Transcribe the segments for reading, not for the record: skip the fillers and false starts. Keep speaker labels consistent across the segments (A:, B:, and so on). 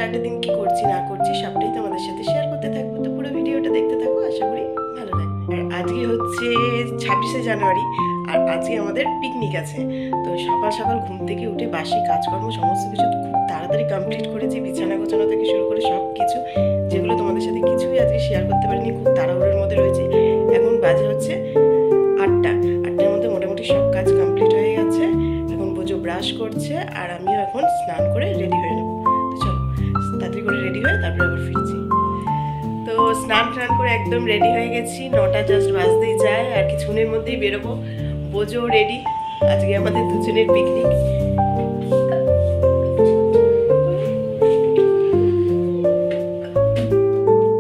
A: সারাটা দিন কি করছি না করছি সবটাই তোমাদের সাথে শেয়ার করতে থাকবো। তো পুরো ভিডিওটা দেখতে থাকো, আশা করি ভালো লাগবে। আর আজকে হচ্ছে 26শে জানুয়ারি, আর আজকে আমাদের পিকনিক আছে। তো সকাল সকাল ঘুম থেকে উঠে বাসি কাজকর্ম সমস্ত কিছু খুব তাড়াতাড়ি কমপ্লিট করেছি, বিছানা গোছানো থেকে শুরু করে সব কিছু, যেগুলো তোমাদের সাথে কিছুই আজকে শেয়ার করতে পারিনি, খুব তাড়াহুড়োর মধ্যে রয়েছে। এখন বাজে হচ্ছে 8টার মধ্যে মোটামুটি সব কাজ কমপ্লিট হয়ে গেছে। এখন বোঝো ব্রাশ করছে, আর আমিও এখন স্নান করে রেডি হয়ে নেবো। তো চলো তাড়াতাড়ি করে রেডি হয়ে তারপরে আবার ফিরছি। তো স্নান করে একদম রেডি হয়ে গেছি, 9টা জাস্ট বাজতেই যায়, আর কিছুক্ষণের মধ্যেই বেরোবো। বোঝো রেডি, আজকে আমাদের দুজনের পিকনিক।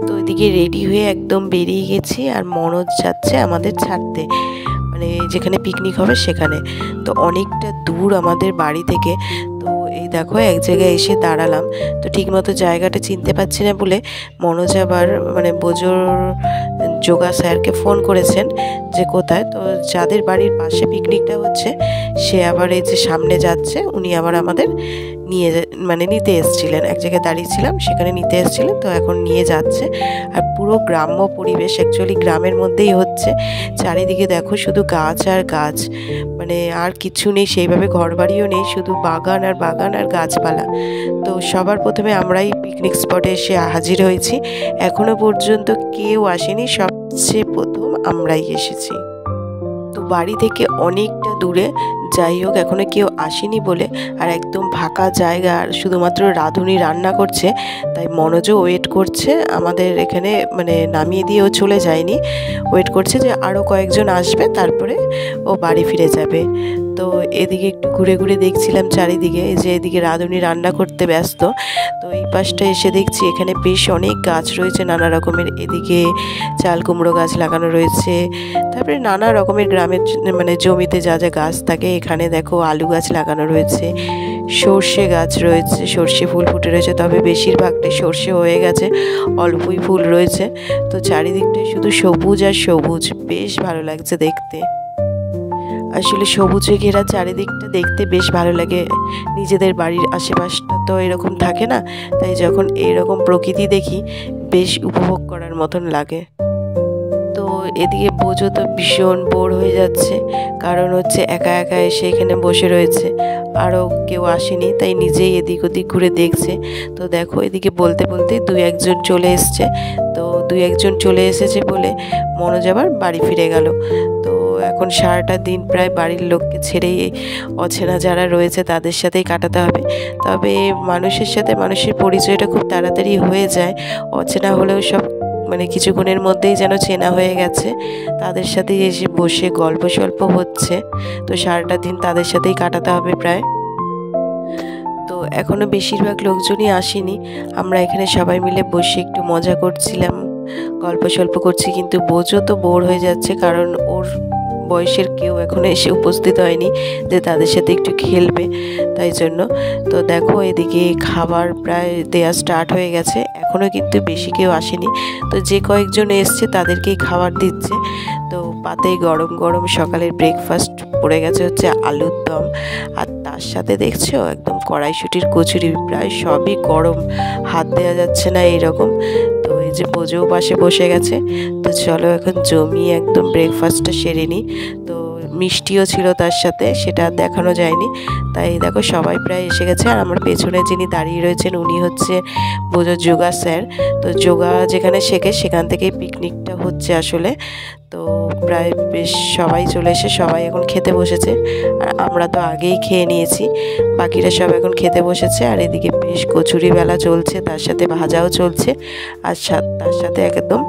A: তো এদিকে রেডি হয়ে একদম বেরিয়ে গেছি, আর মনোজ যাচ্ছে আমাদের ছাড়তে, মানে যেখানে পিকনিক হবে সেখানে। তো অনেকটা দূর আমাদের বাড়ি থেকে। তো এই দেখো এক জায়গায় এসে দাঁড়ালাম, তো ঠিকমতো জায়গাটা চিনতে পারছি না বলে মনোজ আবার মানে বোজোর যোগা স্যারকে ফোন করেছেন যে কোথায়। তো যাদের বাড়ির পাশে পিকনিকটা হচ্ছে সে আবার এই যে সামনে যাচ্ছে, উনি আবার আমাদের নিতে এসেছিলেন। এক জায়গায় দাঁড়িয়েছিলাম, সেখানে নিতে এসেছিলেন, তো এখন নিয়ে যাচ্ছে। আর পুরো গ্রাম্য পরিবেশ, অ্যাকচুয়ালি গ্রামের মধ্যেই হচ্ছে। চারিদিকে দেখো শুধু গাছ আর গাছ, মানে আর কিছু নেই সেইভাবে, ঘরবাড়িও নেই, শুধু বাগান আর বাগান আর গাছপালা। তো সবার প্রথমে আমরাই পিকনিক স্পটে এসে হাজির হয়েছি। এখনো পর্যন্ত কেউ আসেনি, সবচেয়ে প্রথম আমরাই এসেছি। তো বাড়ি থেকে অনেকটা দূরে, যাই হোক এখনো কেউ আসেনি বলে, আর একদম ফাঁকা জায়গা, আর শুধুমাত্র রাঁধুনি রান্না করছে, তাই মনোজও ওয়েট করছে আমাদের এখানে, মানে নামিয়ে দিয়েও চলে যায়নি, ওয়েট করছে যে আরও কয়েকজন আসবে তারপরে ও বাড়ি ফিরে যাবে। তো এদিকে একটু ঘুরে ঘুরে দেখছিলাম চারিদিকে, যে এদিকে রাঁধুনি রান্না করতে ব্যস্ত। তো এই পাশটা এসে দেখছি এখানে বেশ অনেক গাছ রয়েছে নানা রকমের, এদিকে চাল কুমড়ো গাছ লাগানো রয়েছে, তারপরে নানা রকমের গ্রামের মানে জমিতে যা যা গাছ থাকে, এখানে দেখো আলু গাছ লাগানো রয়েছে, সর্ষে গাছ রয়েছে, সর্ষে ফুল ফুটে রয়েছে, তবে বেশিরভাগটাই সর্ষে হয়ে গেছে, অল্পই ফুল রয়েছে। তো চারিদিকটাই শুধু সবুজ আর সবুজ, বেশ ভালো লাগছে দেখতে। আসলে সবুজে ঘেরা চারিদিকটা দেখতে বেশ ভালো লাগে। নিজেদের বাড়ির আশেপাশটা তো এরকম থাকে না, তাই যখন এরকম প্রকৃতি দেখি বেশ উপভোগ করার মতন লাগে। তো এদিকে বোঝো তো ভীষণ বোর হয়ে যাচ্ছে, কারণ হচ্ছে একা একা এসে এখানে বসে রয়েছে, আরও কেউ আসেনি, তাই নিজেই এদিক ওদিক ঘুরে দেখছে। তো দেখো এদিকে বলতে বলতে দুই একজন চলে এসছে। তো দুই একজন চলে এসেছে বলে মনোজ আবার বাড়ি ফিরে গেল। তো এখন সারাটা দিন প্রায় বাড়ির লোককে ছেড়েই অচেনা যারা রয়েছে তাদের সাথেই কাটাতে হবে। তবে মানুষের সাথে মানুষের পরিচয়টা খুব তাড়াতাড়ি হয়ে যায়, অচেনা হলেও সব মানে কিছুক্ষণের মধ্যেই যেন চেনা হয়ে গেছে। তাদের সাথে এসে বসে গল্প সল্প হচ্ছে, তো সারাটা দিন তাদের সাথেই কাটাতে হবে প্রায়। তো এখনও বেশিরভাগ লোকজনই আসেনি, আমরা এখানে সবাই মিলে বসে একটু মজা করছিলাম, গল্প সল্প করছি। কিন্তু বোঝো তো বোর হয়ে যাচ্ছে, কারণ ওর বয়সের কেউ এখনো এসে উপস্থিত হয়নি যে তাদের সাথে একটু খেলবে, তাই জন্য। তো দেখো এদিকে খাবার প্রায় দেয়া স্টার্ট হয়ে গেছে, এখনও কিন্তু বেশি কেউ আসেনি। তো যে কয়েকজন এসছে তাদেরকেই খাবার দিচ্ছে। তো পাতে গরম গরম সকালের ব্রেকফাস্ট পড়ে গেছে হচ্ছে আলুর দম, আর তার সাথে দেখছো একদম কড়াইশুঁটির কচুরি, প্রায় সবই গরম, হাত দেওয়া যাচ্ছে না এইরকম। তো এই যে বোঝেও পাশে বসে গেছে। তো চলো এখন জমিয়ে একদম ব্রেকফাস্টটা সেরে নিই। তো মিষ্টিও ছিল তার সাথে, সেটা দেখানো যায়নি। তাই দেখো সবাই প্রায় এসে গেছে, আর আমার পেছনে যিনি দাঁড়িয়ে রয়েছেন উনি হচ্ছে বোঝো যোগা স্যার। তো যোগা যেখানে শেখে সেখান থেকেই পিকনিকটা হচ্ছে আসলে। তো প্রায় বেশ সবাই চলে এসে সবাই এখন খেতে বসেছে, আর আমরা তো আগেই খেয়ে নিয়েছি, বাকিরা সব এখন খেতে বসেছে। আর এদিকে বেশ কচুরি বেলা চলছে, তার সাথে ভাজাও চলছে, আর তার সাথে একদম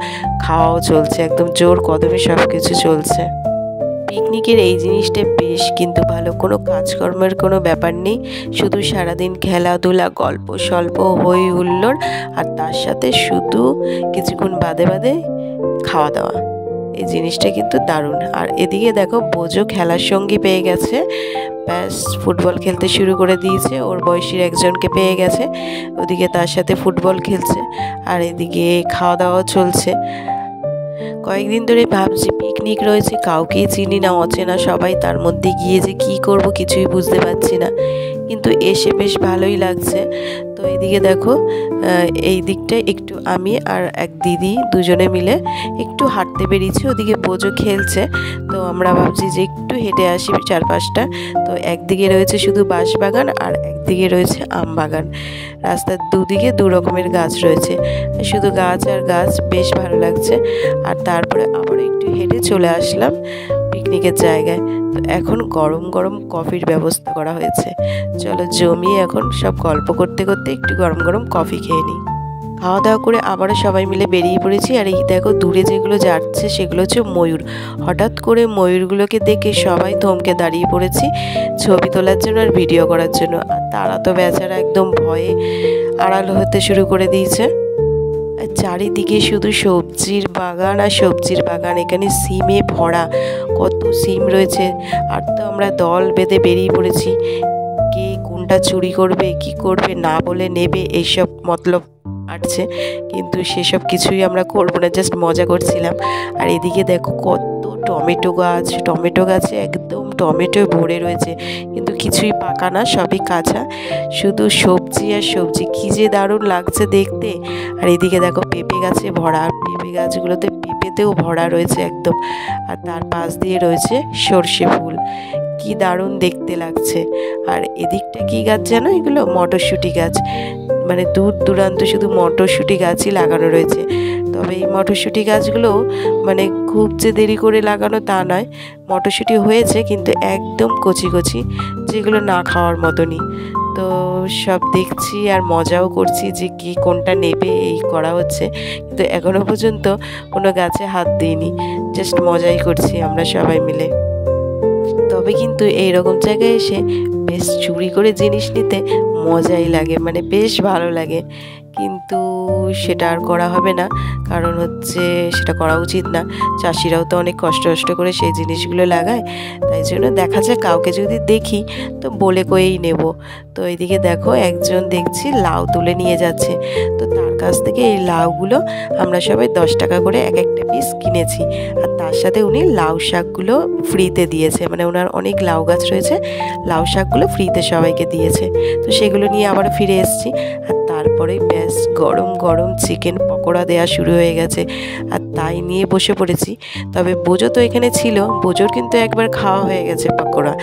A: খাওয়াও চলছে, একদম জোর কদমে সব কিছু চলছে। পিকনিকের এই জিনিসটা বেশ কিন্তু ভালো, কোনো কাজকর্মের কোনো ব্যাপার নেই, শুধু সারাদিন খেলাধুলা, গল্প স্বল্প, হই হুল্লোড়, আর তার সাথে শুধু কিছুক্ষণ বাদে বাদে খাওয়া দাওয়া। এই জিনিসটা কিন্তু দারুণ। আর এদিকে দেখো বোঝো খেলার সঙ্গী পেয়ে গেছে, ব্যাস ফুটবল খেলতে শুরু করে দিয়েছে, ওর বয়সীর একজনকে পেয়ে গেছে, ওদিকে তার সাথে ফুটবল খেলছে, আর এদিকে খাওয়া দাওয়াও চলছে। কয়েকদিন ধরে ভাবছি পিকনিক রয়েছে, কাউকেই চিনি না, অচেনা সবাই, তার মধ্যে গিয়ে যে কি করব কিছুই বুঝতে পারছি না। কিন্তু এসে বেশ ভালোই লাগছে। তো এইদিকে দেখো এই দিকটায় একটু আমি আর এক দিদি দুজনে মিলে একটু হাঁটতে বেরিয়েছি, ওদিকে বোজো খেলছে। তো আমরা ভাবছি যে একটু হেঁটে আসি চারপাশটা। তো একদিকে রয়েছে শুধু বাঁশবাগান আর একদিকে রয়েছে আম বাগান। রাস্তার দুদিকে দু রকমের গাছ রয়েছে, শুধু গাছ আর গাছ, বেশ ভালো লাগছে। আর তারপরে আবার একটু হেঁটে চলে আসলাম পিকনিকের জায়গায়। তো এখন গরম গরম কফির ব্যবস্থা করা হয়েছে। চলো জমিয়ে এখন সব গল্প করতে করতে একটু গরম গরম কফি খেয়ে নিই। খাওয়া দাওয়া করে আবারও সবাই মিলে বেরিয়ে পড়েছি। আর এই দেখো দূরে যেগুলো যাচ্ছে সেগুলো হচ্ছে ময়ূর। হঠাৎ করে ময়ূরগুলোকে দেখে সবাই থমকে দাঁড়িয়ে পড়েছি ছবি তোলার জন্য আর ভিডিও করার জন্য। আর তারা তো বেচারা একদম ভয়ে আড়াল হতে শুরু করে দিয়েছে। চারিদিকে শুধু সবজির বাগান আর সবজির বাগান, এখানে সিমে ভরা, কত সিম রয়েছে। আর তো আমরা দল বেঁধে বেরিয়ে পড়েছি, কে কোনটা চুরি করবে কি করবে না বলে নেবে এইসব মতলব আটছে, কিন্তু সেসব কিছুই আমরা করবো না, জাস্ট মজা করছিলাম। আর এদিকে দেখো কত টমেটো গাছ, টমেটো গাছে একদম টমেটো ভরে রয়েছে, কিন্তু কিছুই পাকা না, সবই কাঁচা, শুধু সবজি আর সবজি, কী যে দারুণ লাগছে দেখতে। আর এদিকে দেখো পেঁপে গাছে ভরা, আর পেঁপে গাছগুলোতে পেঁপেতেও ভরা রয়েছে একদম। আর তার পাশ দিয়ে রয়েছে সর্ষে ফুল, কি দারুণ দেখতে লাগছে। আর এদিকটা কি গাছ জানো, এগুলো মটরশুঁটি গাছ, মানে দূর দূরান্ত শুধু মটরশুঁটি গাছই লাগানো রয়েছে। তবে এই মটরশুঁটি গাছগুলো মানে খুব যে দেরি করে লাগানো তা নয়, মটরশুঁটি হয়েছে কিন্তু একদম কচি কচি, যেগুলো না খাওয়ার মতনই। তো সব দেখছি আর মজাও করছি যে কি কোনটা নেবে এই করা হচ্ছে, কিন্তু এখনও পর্যন্ত কোনো গাছে হাত দিইনি, জাস্ট মজাই করছি আমরা সবাই মিলে। তবে কিন্তু এইরকম জায়গায় এসে বেশ চুরি করে জিনিস নিতে মজাই লাগে, মানে বেশ ভালো লাগে, কিন্তু সেটা আর করা হবে না, কারণ হচ্ছে সেটা করা উচিত না। চাষিরাও তো অনেক কষ্ট করে সেই জিনিসগুলো লাগায়, তাই জন্য দেখা যায় কাউকে যদি দেখি তো বলে কয়েই নেব। তো এইদিকে দেখো একজন দেখছি লাউ তুলে নিয়ে যাচ্ছে, তো তার কাছ থেকে এই লাউগুলো আমরা সবাই 10 টাকা করে এক একটা পিস কিনেছি। আর তার সাথে উনি লাউ শাকগুলো ফ্রিতে দিয়েছে, মানে ওনার অনেক লাউ গাছ রয়েছে, লাউ শাকগুলো ফ্রিতে সবাইকে দিয়েছে। তো সেগুলো নিয়ে আবার ফিরে এসেছি। আর তারপরে ব্যাস গরম গরম চিকেন পকোড়া দেওয়া শুরু হয়ে গেছে, আর তাই নিয়ে বসে পড়েছি। তবে বোজো তো এখানে ছিল, বোজোর কিন্তু একবার খাওয়া হয়ে গেছে পকোড়া,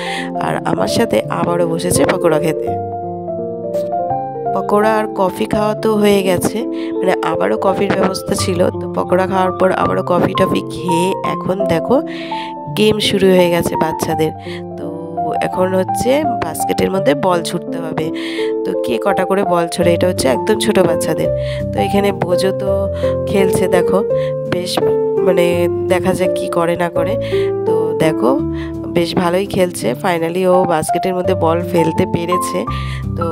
A: আর আমার সাথে আবারও বসেছে পকোড়া খেতে। পকোড়া আর কফি খাওয়া তো হয়ে গেছে, মানে আবারও কফির ব্যবস্থা ছিল। তো পকোড়া খাওয়ার পর আবারও কফি টফি খেয়ে এখন দেখো গেম শুরু হয়ে গেছে বাচ্চাদের। তো এখন হচ্ছে বাস্কেটের মধ্যে বল ছুটতে হবে, তো কে কটা করে বল ছোড়ে, এটা হচ্ছে একদম ছোট বাচ্চাদের। তো এখানে বোঝো তো খেলছে, দেখো বেশ, মানে দেখা যাক কি করে না করে। তো দেখো বেশ ভালোই খেলছে, ফাইনালি ও বাস্কেটের মধ্যে বল ফেলতে পেরেছে। তো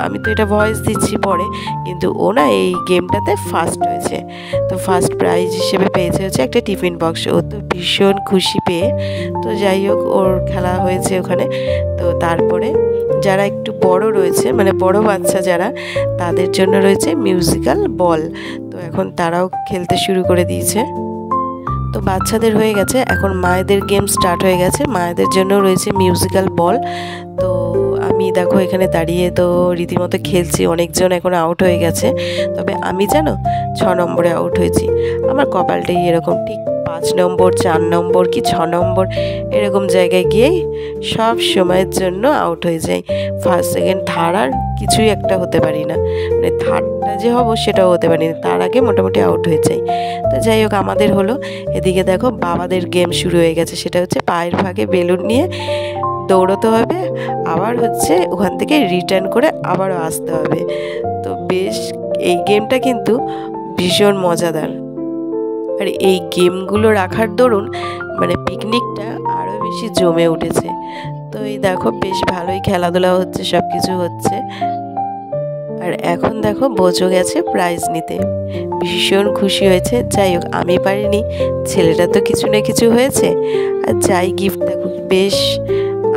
A: আমি তো এটা ভয়েস দিচ্ছি পরে, কিন্তু ও না এই গেমটাতে ফার্স্ট হয়েছে। তো ফার্স্ট প্রাইজ হিসেবে পেয়েছে হচ্ছে একটা টিফিন বক্স, ও তো ভীষণ খুশি পেয়ে। তো যাই হোক ওর খেলা হয়েছে ওখানে। তো তারপরে যারা একটু বড় রয়েছে, মানে বড় বাচ্চা যারা, তাদের জন্য রয়েছে মিউজিক্যাল বল। তো এখন তারাও খেলতে শুরু করে দিয়েছে। তো বাচ্চাদের হয়ে গেছে, এখন মায়েদের গেম স্টার্ট হয়ে গেছে, মায়েদের জন্য রয়েছে মিউজিক্যাল বল। তো আমি দেখো এখানে দাঁড়িয়ে তো রীতিমতো খেলছি, অনেকজন এখন আউট হয়ে গেছে, তবে আমি জানো 6 নম্বরে আউট হয়েছি। আমার কপালটাই এরকম, ঠিক 5 নম্বর 4 নম্বর কি 6 নম্বর এরকম জায়গায় গিয়েই সব সময়ের জন্য আউট হয়ে যাই। ফার্স্ট সেকেন্ড থার্ড আর কিছুই একটা হতে পারি না, মানে থার্ডটা যে হব সেটাও হতে পারি না, তার আগে মোটামুটি আউট হয়ে যাই। তো যাই হোক আমাদের হলো। এদিকে দেখো বাবাদের গেম শুরু হয়ে গেছে, সেটা হচ্ছে পায়ের ফাঁকে বেলুন নিয়ে দৌড়তে হবে, আবার হচ্ছে ওখান থেকে রিটার্ন করে আবারও আসতে হবে। তো বেশ এই গেমটা কিন্তু ভীষণ মজাদার। আর এই গেমগুলো রাখার দরুন মানে পিকনিকটা আরও বেশি জমে উঠেছে। তো এই দেখো বেশ ভালোই খেলাধুলা হচ্ছে, সব কিছু হচ্ছে। আর এখন দেখো বোঝো গেছে প্রাইজ নিতে, ভীষণ খুশি হয়েছে। যাই হোক আমি পারিনি, ছেলেটা তো কিছু না কিছু হয়েছে, আর যাই গিফট দেখো বেশ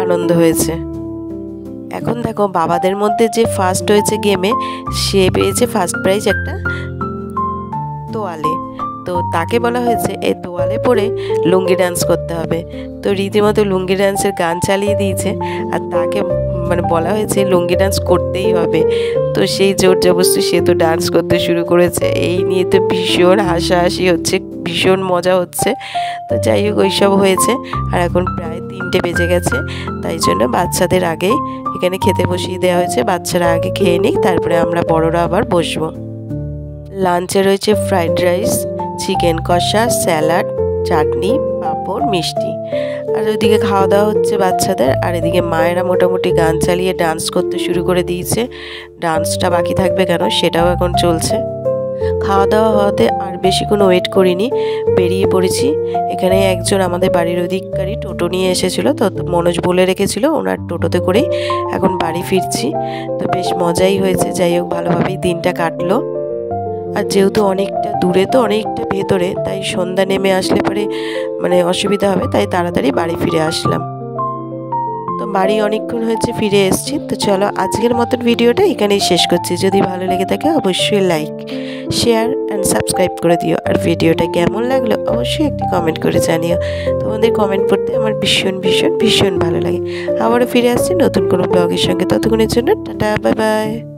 A: আনন্দ হয়েছে। এখন দেখো বাবাদের মধ্যে যে ফার্স্ট হয়েছে গেমে, সে পেয়েছে ফার্স্ট প্রাইজ একটা তোয়ালে। তো তাকে বলা হয়েছে এই তোয়ালে পরে লুঙ্গি ডান্স করতে হবে। তো রীতিমতো লুঙ্গি ডান্সের গান চালিয়ে দিয়েছে আর তাকে মানে বলা হয়েছে লুঙ্গি ডান্স করতেই হবে। তো সেই জোর জবরদস্তি সে তো ডান্স করতে শুরু করেছে। এই নিয়ে তো ভীষণ হাসাহাসি হচ্ছে, ভীষণ মজা হচ্ছে। তো যাই হোক ওইসব হয়েছে। আর এখন প্রায় 3টে বেজে গেছে, তাই জন্য বাচ্চাদের আগেই এখানে খেতে বসিয়ে দেওয়া হয়েছে। বাচ্চারা আগে খেয়ে নিক, তারপরে আমরা বড়রা আবার বসবো। লাঞ্চে রয়েছে ফ্রাইড রাইস, চিকেন কষা, স্যালাড, চাটনি, পাঁপড়, মিষ্টি। আর ওইদিকে খাওয়া দাওয়া হচ্ছে বাচ্চাদের, আর এদিকে মায়েরা মোটামুটি গান চালিয়ে ডান্স করতে শুরু করে দিয়েছে। ডান্সটা বাকি থাকবে কেন, সেটাও এখন চলছে। খাওয়া দাওয়া হওয়াতে আর বেশিক্ষণ ওয়েট করিনি, বেরিয়ে পড়েছি। এখানে একজন আমাদের বাড়ির অধিকারী টোটো নিয়ে এসেছিলো, তো মনোজ বলে রেখেছিল ওনার টোটোতে করেই এখন বাড়ি ফিরছি। তো বেশ মজাই হয়েছে। যাই হোক ভালোভাবেই দিনটা কাটলো। আর যেহেতু অনেকটা দূরে তো অনেকটা ভেতরে, তাই সন্ধ্যা নেমে আসলে পরে মানে অসুবিধা হবে, তাই তাড়াতাড়ি বাড়ি ফিরে আসলাম। তো বাড়ি অনেকক্ষণ হয়েছে ফিরে এসেছি। তো চলো আজকের মতন ভিডিওটা এখানেই শেষ করছি। যদি ভালো লেগে থাকে অবশ্যই লাইক, শেয়ার অ্যান্ড সাবস্ক্রাইব করে দিও। আর ভিডিওটা কেমন লাগলো অবশ্যই একটি কমেন্ট করে জানিও। তোমাদের কমেন্ট পড়তে আমার ভীষণ ভীষণ ভীষণ ভালো লাগে। আবারও ফিরে আসছি নতুন কোনো ব্লগের সঙ্গে। ততক্ষণের জন্য টাটা, বাই বাই।